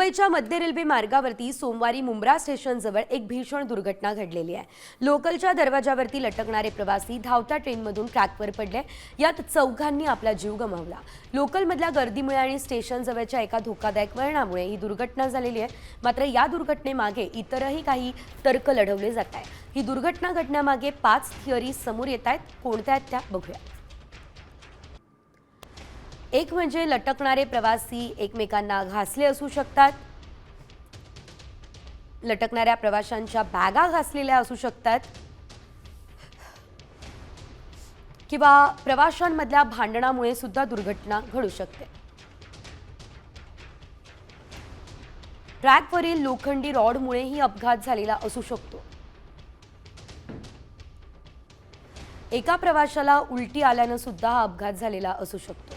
मुंबईच्या मध्य रेल्वे मार्गावरती सोमवारी मुंब्रा स्टेशनजवळ एक भीषण दुर्घटना घडलेली आहे। लोकलच्या दरवाजावरती लटकणारे प्रवासी धावत्या ट्रेनमधून ट्रॅकवर पडले। यात चौघांनी आपला जीव गमावला। लोकलमधल्या गर्दीमुळे आणि स्टेशनजवळच्या एका धोकादायक वळणामुळे ही दुर्घटना झालेली आहे। मात्र या दुर्घटनेमागे इतरही काही तर्क लढवले जात आहेत। ही दुर्घटना घडण्यामागे 5 थिअरी समोर येत आहेत। कोणत्या आहेत त्या बघूया। एक म्हणजे लटकणारे प्रवासी एकमेकांना घासले असू शकतात, लटकणाऱ्या प्रवाशांच्या बॅगा घासलेल्या असू शकतात, किंवा प्रवाशांमधल्या भांडणामुळे सुद्धा दुर्घटना घडू शकते। ट्रॅकवरील लोखंडी रॉडमुळेही अपघात झालेला असू शकतो। एका प्रवाशाला उलटी आल्याने सुद्धा हा अपघात झालेला असू शकतो।